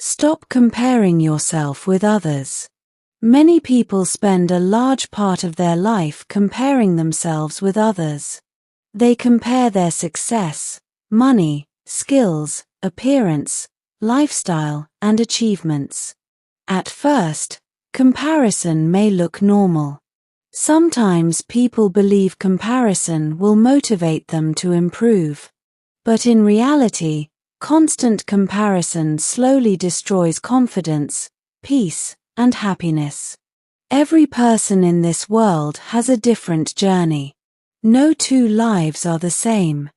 Stop comparing yourself with others. Many people spend a large part of their life comparing themselves with others. They compare their success, money, skills, appearance, lifestyle, and achievements. At first, comparison may look normal. Sometimes people believe comparison will motivate them to improve. But in reality, constant comparison slowly destroys confidence, peace, and happiness. Every person in this world has a different journey. No two lives are the same.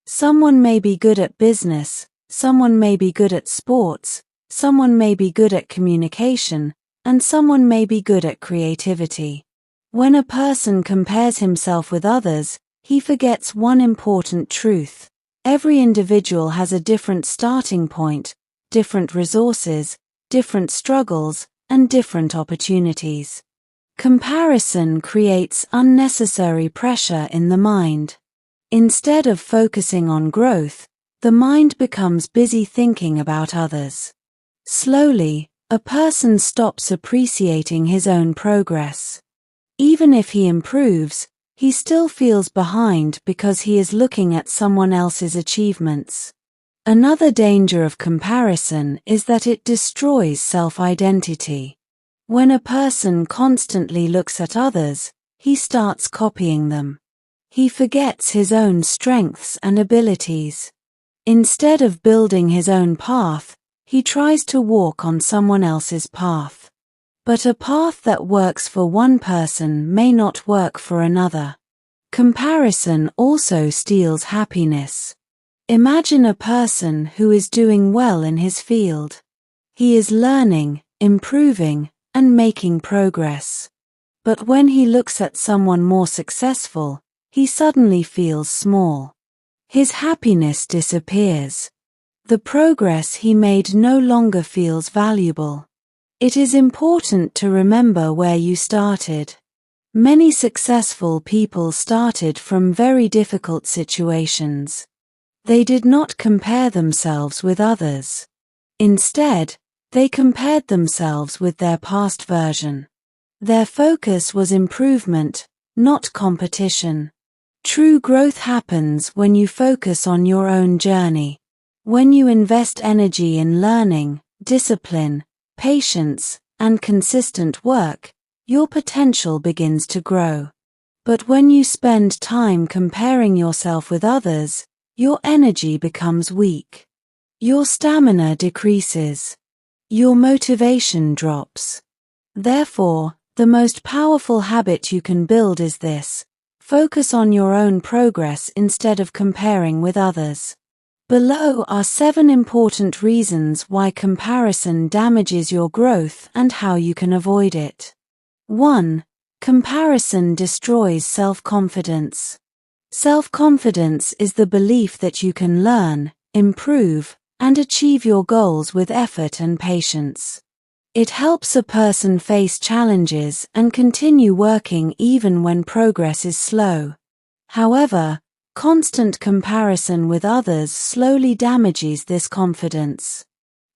Someone may be good at business, someone may be good at sports, someone may be good at communication, and someone may be good at creativity. When a person compares himself with others, he forgets one important truth. Every individual has a different starting point, different resources, different struggles, and different opportunities. Comparison creates unnecessary pressure in the mind. Instead of focusing on growth, the mind becomes busy thinking about others. Slowly, a person stops appreciating his own progress. Even if he improves, he still feels behind because he is looking at someone else's achievements. Another danger of comparison is that it destroys self-identity. When a person constantly looks at others, he starts copying them. He forgets his own strengths and abilities. Instead of building his own path, he tries to walk on someone else's path. But a path that works for one person may not work for another. Comparison also steals happiness. Imagine a person who is doing well in his field. He is learning, improving, and making progress. But when he looks at someone more successful, he suddenly feels small. His happiness disappears. The progress he made no longer feels valuable. It is important to remember where you started. Many successful people started from very difficult situations. They did not compare themselves with others. Instead, they compared themselves with their past version. Their focus was improvement, not competition. True growth happens when you focus on your own journey. When you invest energy in learning, discipline, patience, and consistent work, your potential begins to grow. But when you spend time comparing yourself with others, your energy becomes weak. Your stamina decreases. Your motivation drops. Therefore, the most powerful habit you can build is this: focus on your own progress instead of comparing with others. Below are 7 important reasons why comparison damages your growth and how you can avoid it. 1. Comparison destroys self-confidence. Self-confidence is the belief that you can learn, improve, and achieve your goals with effort and patience. It helps a person face challenges and continue working even when progress is slow. However, constant comparison with others slowly damages this confidence.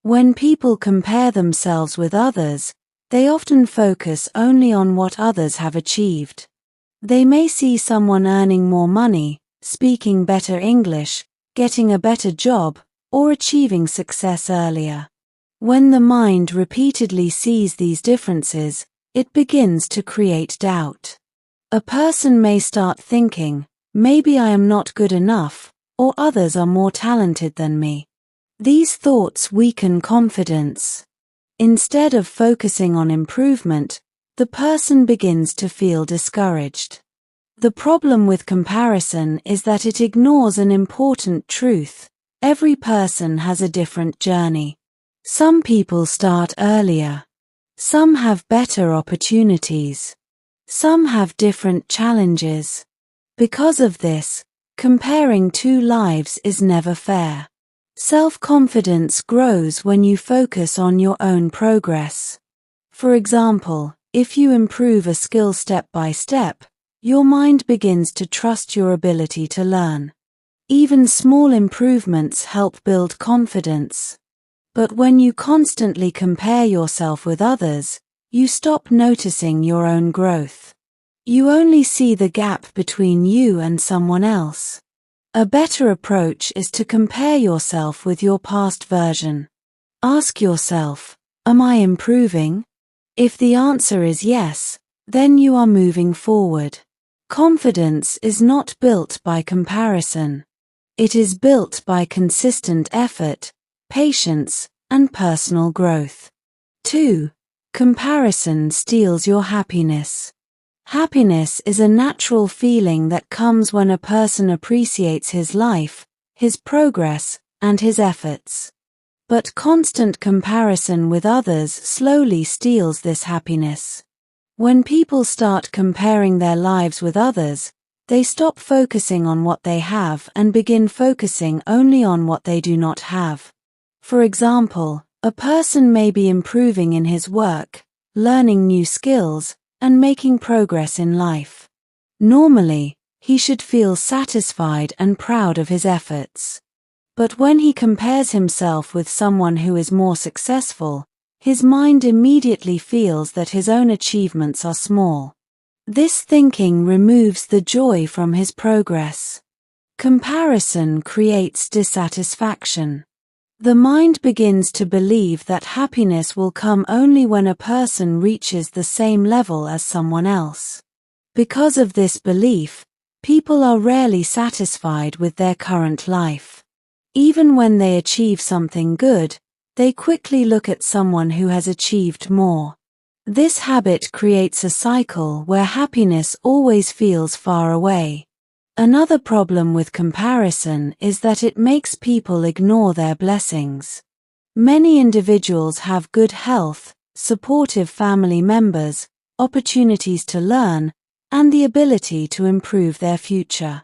When people compare themselves with others, they often focus only on what others have achieved. They may see someone earning more money, speaking better English, getting a better job, or achieving success earlier. When the mind repeatedly sees these differences, it begins to create doubt. A person may start thinking, maybe I am not good enough, or others are more talented than me. These thoughts weaken confidence. Instead of focusing on improvement, the person begins to feel discouraged. The problem with comparison is that it ignores an important truth: every person has a different journey. Some people start earlier. Some have better opportunities. Some have different challenges. Because of this, comparing two lives is never fair. Self-confidence grows when you focus on your own progress. For example, if you improve a skill step by step, your mind begins to trust your ability to learn. Even small improvements help build confidence. But when you constantly compare yourself with others, you stop noticing your own growth. You only see the gap between you and someone else. A better approach is to compare yourself with your past version. Ask yourself, am I improving? If the answer is yes, then you are moving forward. Confidence is not built by comparison. It is built by consistent effort, patience, and personal growth. 2. Comparison steals your happiness. Happiness is a natural feeling that comes when a person appreciates his life, his progress, and his efforts. But constant comparison with others slowly steals this happiness. When people start comparing their lives with others, they stop focusing on what they have and begin focusing only on what they do not have. For example, a person may be improving in his work, learning new skills, and making progress in life. Normally, he should feel satisfied and proud of his efforts. But when he compares himself with someone who is more successful, his mind immediately feels that his own achievements are small. This thinking removes the joy from his progress. Comparison creates dissatisfaction. The mind begins to believe that happiness will come only when a person reaches the same level as someone else. Because of this belief, people are rarely satisfied with their current life. Even when they achieve something good, they quickly look at someone who has achieved more. This habit creates a cycle where happiness always feels far away. Another problem with comparison is that it makes people ignore their blessings. Many individuals have good health, supportive family members, opportunities to learn, and the ability to improve their future.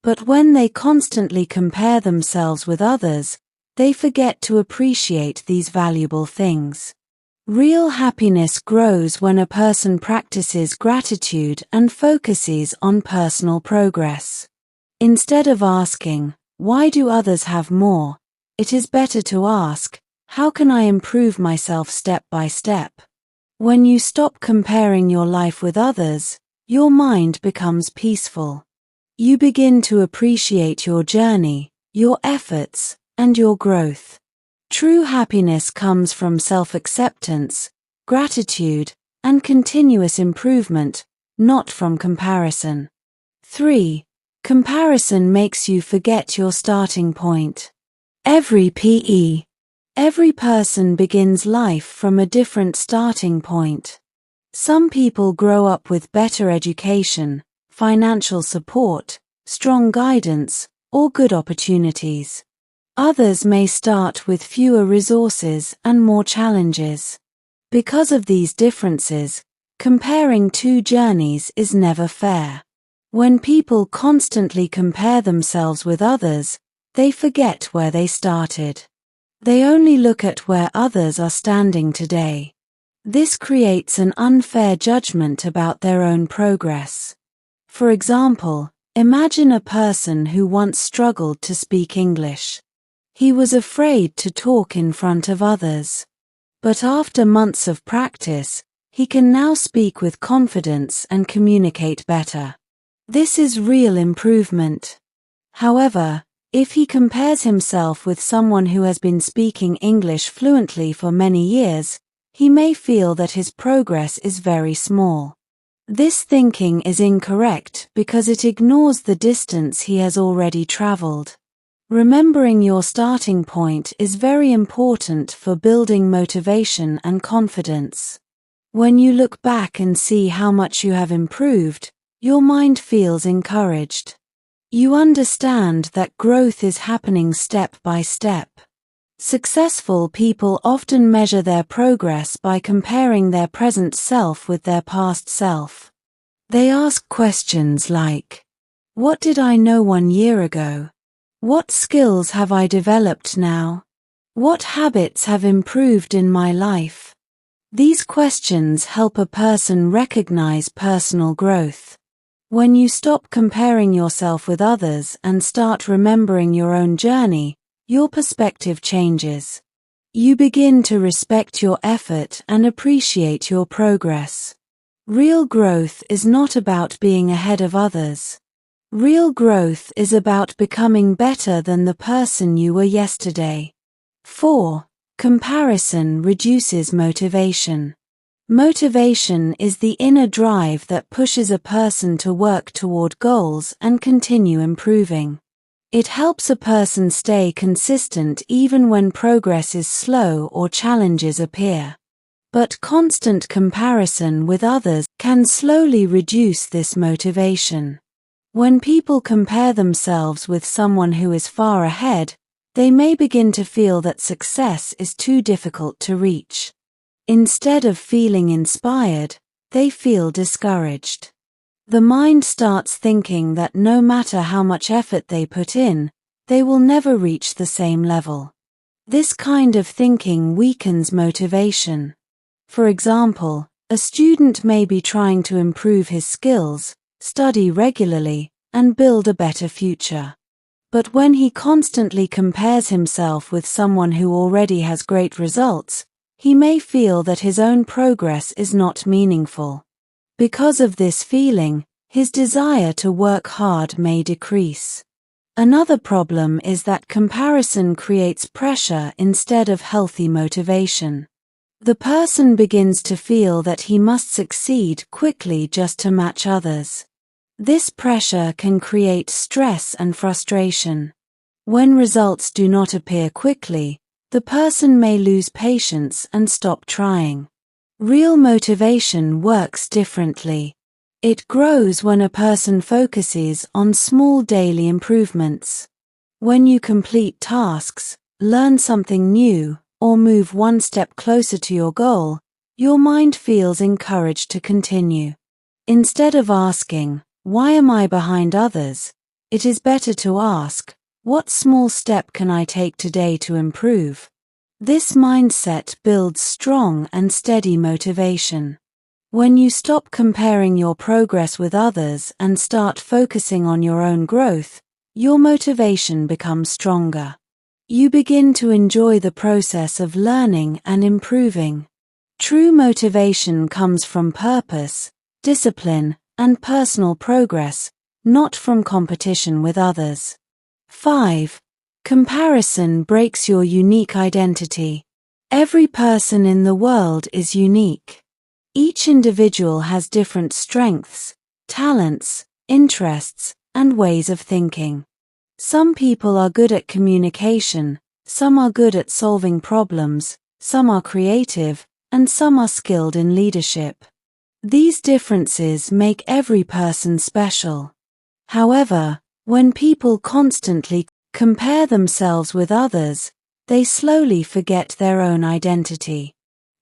But when they constantly compare themselves with others, they forget to appreciate these valuable things. Real happiness grows when a person practices gratitude and focuses on personal progress. Instead of asking, why do others have more? It is better to ask, how can I improve myself step by step? When you stop comparing your life with others, your mind becomes peaceful. You begin to appreciate your journey, your efforts, and your growth. True happiness comes from self-acceptance, gratitude, and continuous improvement, not from comparison. 3. Comparison makes you forget your starting point. Every person begins life from a different starting point. Some people grow up with better education, financial support, strong guidance, or good opportunities. Others may start with fewer resources and more challenges. Because of these differences, comparing two journeys is never fair. When people constantly compare themselves with others, they forget where they started. They only look at where others are standing today. This creates an unfair judgment about their own progress. For example, imagine a person who once struggled to speak English. He was afraid to talk in front of others. But after months of practice, he can now speak with confidence and communicate better. This is real improvement. However, if he compares himself with someone who has been speaking English fluently for many years, he may feel that his progress is very small. This thinking is incorrect because it ignores the distance he has already traveled. Remembering your starting point is very important for building motivation and confidence. When you look back and see how much you have improved, your mind feels encouraged. You understand that growth is happening step by step. Successful people often measure their progress by comparing their present self with their past self. They ask questions like, what did I know 1 year ago? What skills have I developed now? What habits have improved in my life? These questions help a person recognize personal growth. When you stop comparing yourself with others and start remembering your own journey, your perspective changes. You begin to respect your effort and appreciate your progress. Real growth is not about being ahead of others. Real growth is about becoming better than the person you were yesterday. 4. Comparison reduces motivation. Motivation is the inner drive that pushes a person to work toward goals and continue improving. It helps a person stay consistent even when progress is slow or challenges appear. But constant comparison with others can slowly reduce this motivation. When people compare themselves with someone who is far ahead, they may begin to feel that success is too difficult to reach. Instead of feeling inspired, they feel discouraged. The mind starts thinking that no matter how much effort they put in, they will never reach the same level. This kind of thinking weakens motivation. For example, a student may be trying to improve his skills, study regularly, and build a better future. But when he constantly compares himself with someone who already has great results, he may feel that his own progress is not meaningful. Because of this feeling, his desire to work hard may decrease. Another problem is that comparison creates pressure instead of healthy motivation. The person begins to feel that he must succeed quickly just to match others. This pressure can create stress and frustration. When results do not appear quickly, the person may lose patience and stop trying. Real motivation works differently. It grows when a person focuses on small daily improvements. When you complete tasks, learn something new, or move one step closer to your goal, your mind feels encouraged to continue. Instead of asking, "Why am I behind others?" it is better to ask, "What small step can I take today to improve?" This mindset builds strong and steady motivation. When you stop comparing your progress with others and start focusing on your own growth, your motivation becomes stronger. You begin to enjoy the process of learning and improving. True motivation comes from purpose, discipline, and personal progress, not from competition with others. 5. Comparison breaks your unique identity. Every person in the world is unique. Each individual has different strengths, talents, interests, and ways of thinking. Some people are good at communication, some are good at solving problems, some are creative, and some are skilled in leadership. These differences make every person special. However, when people constantly compare themselves with others, they slowly forget their own identity.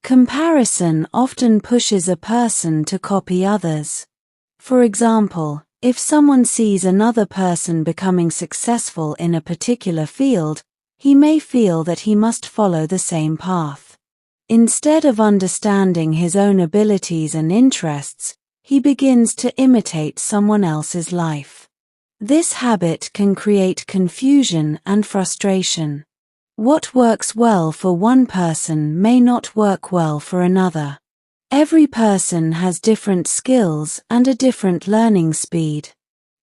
Comparison often pushes a person to copy others. For example, if someone sees another person becoming successful in a particular field, he may feel that he must follow the same path. Instead of understanding his own abilities and interests, he begins to imitate someone else's life. This habit can create confusion and frustration. What works well for one person may not work well for another. Every person has different skills and a different learning speed.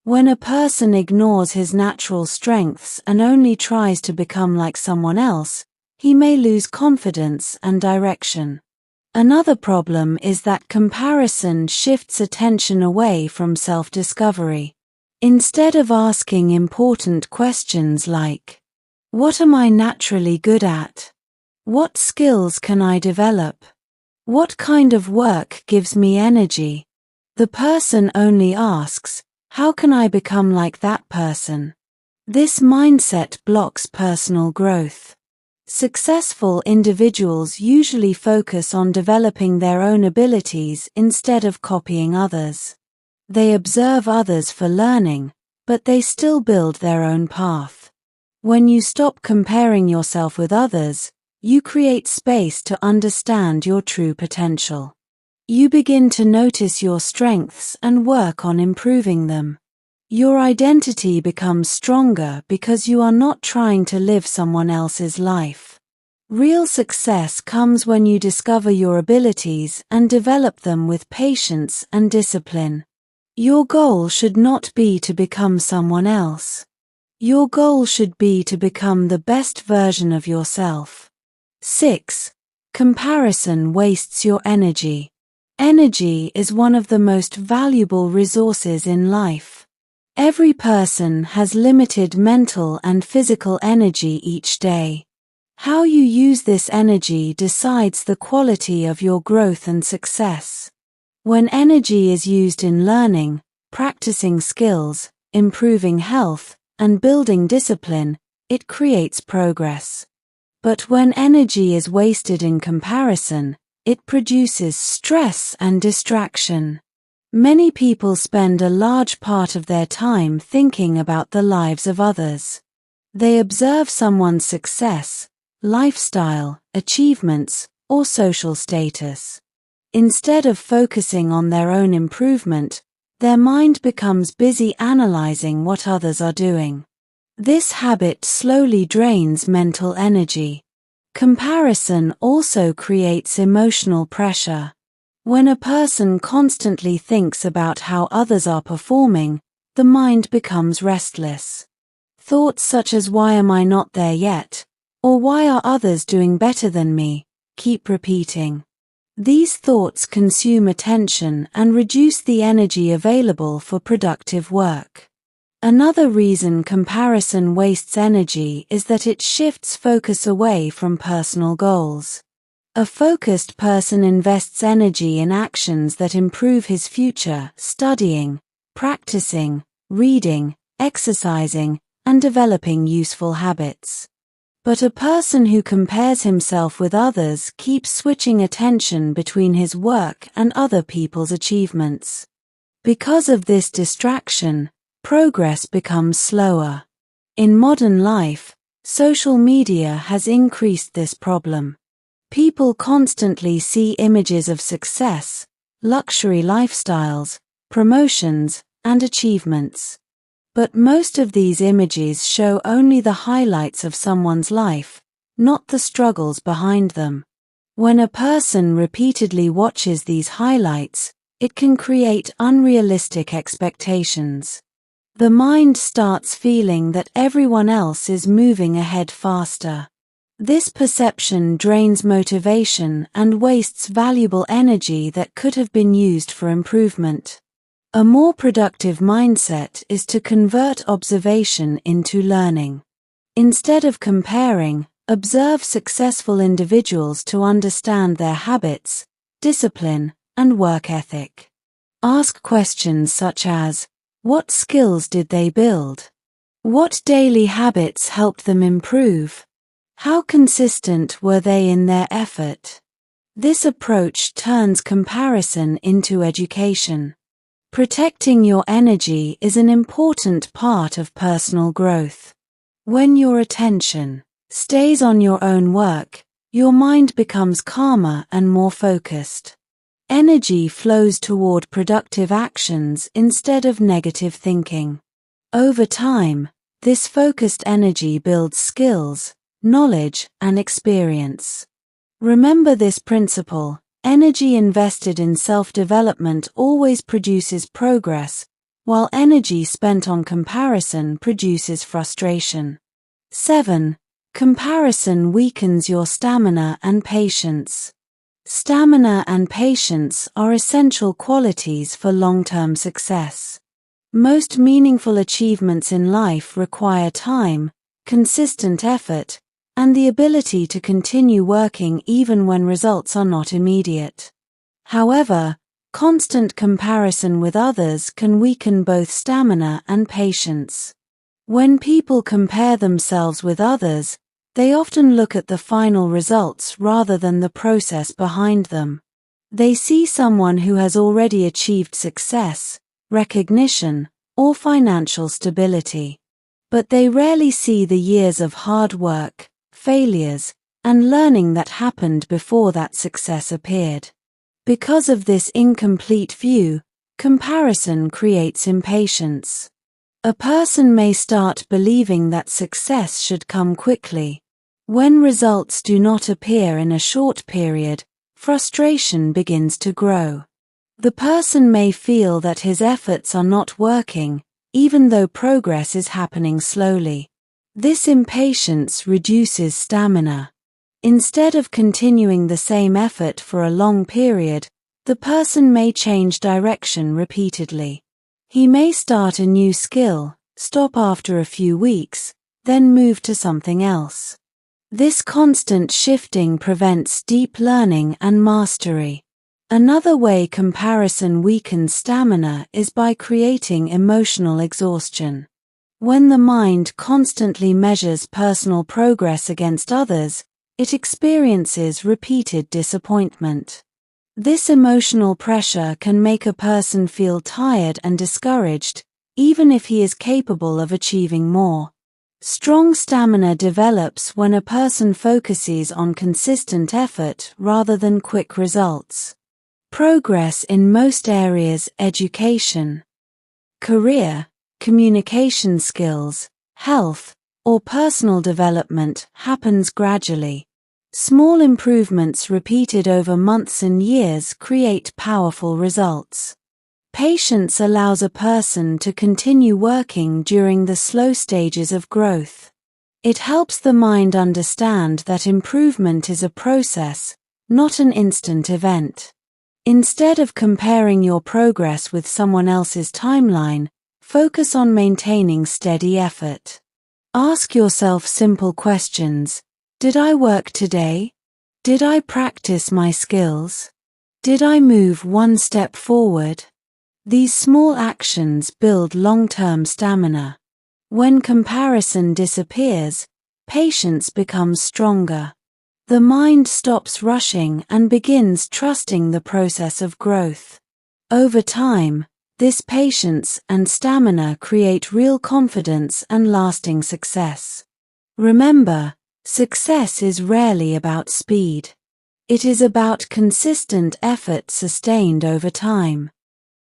When a person ignores his natural strengths and only tries to become like someone else, he may lose confidence and direction. Another problem is that comparison shifts attention away from self-discovery. Instead of asking important questions like, "What am I naturally good at? What skills can I develop? What kind of work gives me energy?" the person only asks, "How can I become like that person?" This mindset blocks personal growth. Successful individuals usually focus on developing their own abilities instead of copying others. They observe others for learning, but they still build their own path. When you stop comparing yourself with others, you create space to understand your true potential. You begin to notice your strengths and work on improving them. Your identity becomes stronger because you are not trying to live someone else's life. Real success comes when you discover your abilities and develop them with patience and discipline. Your goal should not be to become someone else. Your goal should be to become the best version of yourself. 6. Comparison wastes your energy. Energy is one of the most valuable resources in life. Every person has limited mental and physical energy each day. How you use this energy decides the quality of your growth and success. When energy is used in learning, practicing skills, improving health, and building discipline, it creates progress. But when energy is wasted in comparison, it produces stress and distraction. Many people spend a large part of their time thinking about the lives of others. They observe someone's success, lifestyle, achievements, or social status. Instead of focusing on their own improvement, their mind becomes busy analyzing what others are doing. This habit slowly drains mental energy. Comparison also creates emotional pressure. When a person constantly thinks about how others are performing, the mind becomes restless. Thoughts such as "why am I not there yet?" or "why are others doing better than me?" keep repeating. These thoughts consume attention and reduce the energy available for productive work. Another reason comparison wastes energy is that it shifts focus away from personal goals. A focused person invests energy in actions that improve his future: studying, practicing, reading, exercising, and developing useful habits. But a person who compares himself with others keeps switching attention between his work and other people's achievements. Because of this distraction, progress becomes slower. In modern life, social media has increased this problem. People constantly see images of success, luxury lifestyles, promotions, and achievements. But most of these images show only the highlights of someone's life, not the struggles behind them. When a person repeatedly watches these highlights, it can create unrealistic expectations. The mind starts feeling that everyone else is moving ahead faster. This perception drains motivation and wastes valuable energy that could have been used for improvement. A more productive mindset is to convert observation into learning. Instead of comparing, observe successful individuals to understand their habits, discipline, and work ethic. Ask questions such as, what skills did they build? What daily habits helped them improve? How consistent were they in their effort? This approach turns comparison into education. Protecting your energy is an important part of personal growth. When your attention stays on your own work, your mind becomes calmer and more focused. Energy flows toward productive actions instead of negative thinking. Over time, this focused energy builds skills, knowledge, and experience. Remember this principle: energy invested in self-development always produces progress, while energy spent on comparison produces frustration. 7. Comparison weakens your stamina and patience. Stamina and patience are essential qualities for long-term success. Most meaningful achievements in life require time, consistent effort, and the ability to continue working even when results are not immediate. However, constant comparison with others can weaken both stamina and patience. When people compare themselves with others, they often look at the final results rather than the process behind them. They see someone who has already achieved success, recognition, or financial stability. But they rarely see the years of hard work, failures, and learning that happened before that success appeared. Because of this incomplete view, comparison creates impatience. A person may start believing that success should come quickly. When results do not appear in a short period, frustration begins to grow. The person may feel that his efforts are not working, even though progress is happening slowly. This impatience reduces stamina. Instead of continuing the same effort for a long period, the person may change direction repeatedly. He may start a new skill, stop after a few weeks, then move to something else. This constant shifting prevents deep learning and mastery. Another way comparison weakens stamina is by creating emotional exhaustion. When the mind constantly measures personal progress against others, it experiences repeated disappointment. This emotional pressure can make a person feel tired and discouraged, even if he is capable of achieving more. Strong stamina develops when a person focuses on consistent effort rather than quick results. Progress in most areas, education, career, communication skills, health, or personal development, happens gradually. Small improvements repeated over months and years create powerful results. Patience allows a person to continue working during the slow stages of growth. It helps the mind understand that improvement is a process, not an instant event. Instead of comparing your progress with someone else's timeline, focus on maintaining steady effort. Ask yourself simple questions. Did I work today? Did I practice my skills? Did I move one step forward? These small actions build long-term stamina. When comparison disappears, patience becomes stronger. The mind stops rushing and begins trusting the process of growth. Over time, this patience and stamina create real confidence and lasting success. Remember, success is rarely about speed. It is about consistent effort sustained over time.